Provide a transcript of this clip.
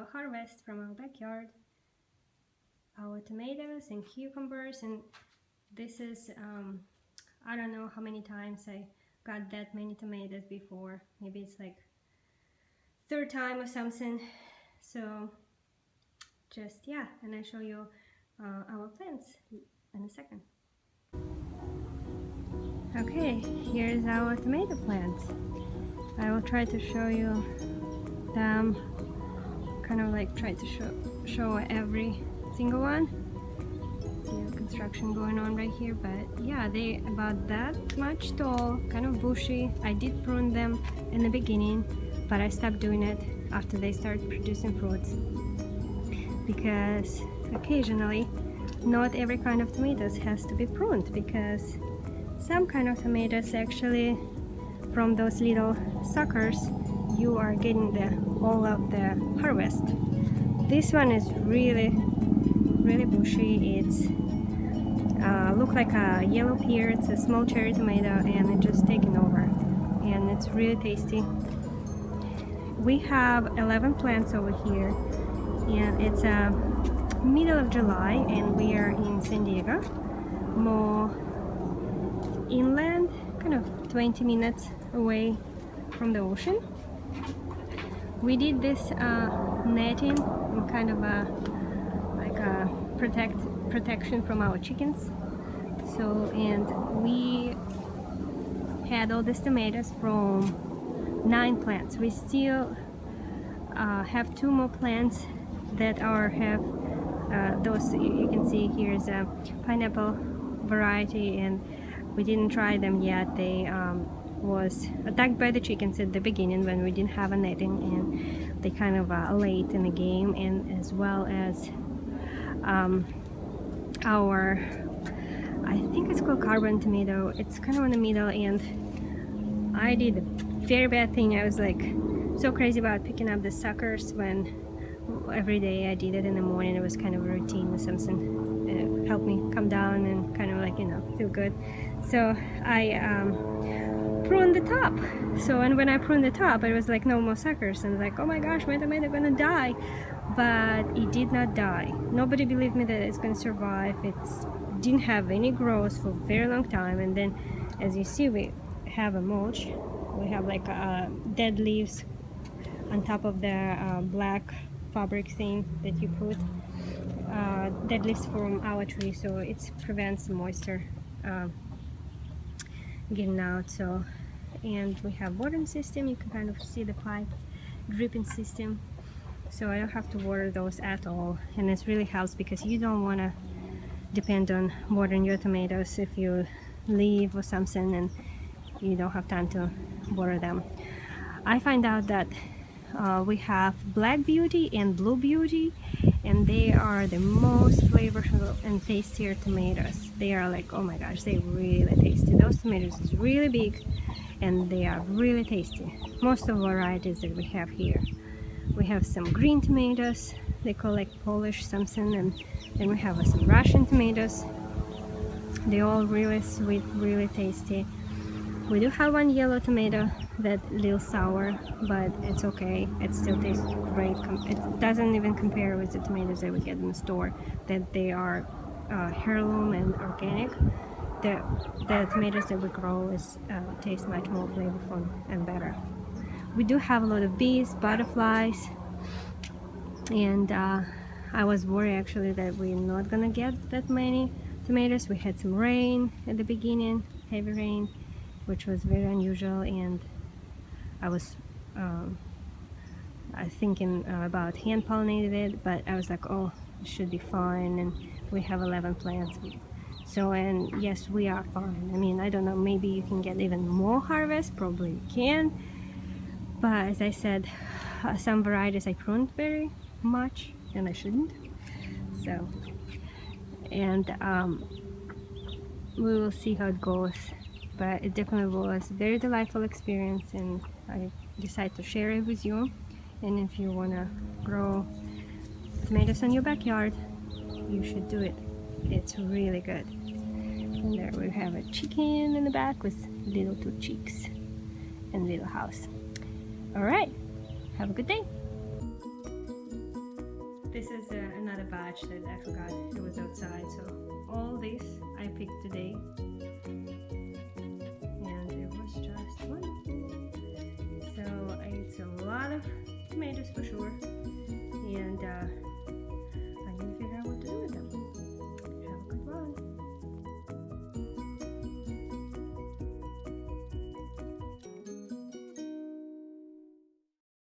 our harvest from our backyard, our tomatoes and cucumbers. And this is I don't know how many times I got that many tomatoes before. Maybe it's like third time or something. So just, yeah, and I show you our plants in a second. Okay, here's our tomato plants. I will try to show you them, kind of like try to show every single one. See the construction going on right here, but yeah, they about that much tall, kind of bushy. I did prune them in the beginning, but I stopped doing it after they started producing fruits, because occasionally not every kind of tomatoes has to be pruned, because some kind of tomatoes actually, from those little suckers, you are getting all of the harvest. This one is really bushy. It's look like a yellow pear. It's a small cherry tomato, and it's just taking over, and it's really tasty. We have 11 plants over here, and it's middle of July, and we are in San Diego, more inland, kind of 20 minutes away from the ocean. We did this netting, kind of like a protection from our chickens. So, and we had all these tomatoes from 9 plants. We still have 2 more plants that have those. You can see here's a pineapple variety, and we didn't try them yet. They was attacked by the chickens at the beginning when we didn't have a netting, and they kind of late in the game, and as well as our, I think it's called carbon tomato. It's kind of in the middle, and I did a very bad thing. I was like so crazy about picking up the suckers when every day I did it in the morning. It was kind of a routine or something. It helped me come down and kind of like, you know, feel good. So I pruned the top. So, and when I pruned the top, it was like no more suckers, and like, oh my gosh, my tomato gonna die. But it did not die. Nobody believed me that it's gonna survive. It didn't have any growth for a very long time, and then as you see, we have a mulch. We have like dead leaves on top of the black fabric thing that you put, dead leaves from our tree, so it prevents moisture getting out. So, and we have watering system. You can kind of see the pipe dripping system, so I don't have to water those at all, and it really helps because you don't want to depend on watering your tomatoes if you leave or something and you don't have time to water them. I find out that we have Black Beauty and Blue Beauty, and they are the most flavorful and tastier tomatoes. They are like, oh my gosh, they're really tasty. Those tomatoes is really big, and they are really tasty. Most of the varieties that we have here. We have some green tomatoes, they call like Polish something, and then we have some Russian tomatoes. They're all really sweet, really tasty. We do have one yellow tomato that's a little sour, but it's okay. It still tastes great. It doesn't even compare with the tomatoes that we get in the store, that they are heirloom and organic. The tomatoes that we grow taste much more flavorful and better. We do have a lot of bees, butterflies, and I was worried actually that we're not gonna get that many tomatoes. We had some rain at the beginning, heavy rain, which was very unusual, and I was thinking about hand pollinating it, but I was like, oh, it should be fine, and we have 11 plants. So, and yes, we are fine. I mean, I don't know, maybe you can get even more harvest, probably you can, but as I said, some varieties I pruned very much, and I shouldn't. So, and we will see how it goes. But it definitely was a very delightful experience, and I decided to share it with you. And if you want to grow tomatoes in your backyard, you should do it. It's really good. And there we have a chicken in the back with little 2 chicks and little house. All right, have a good day. this is another batch that I forgot it was outside. So all this I picked today, and it was just wonderful. So it's a lot of tomatoes for sure, and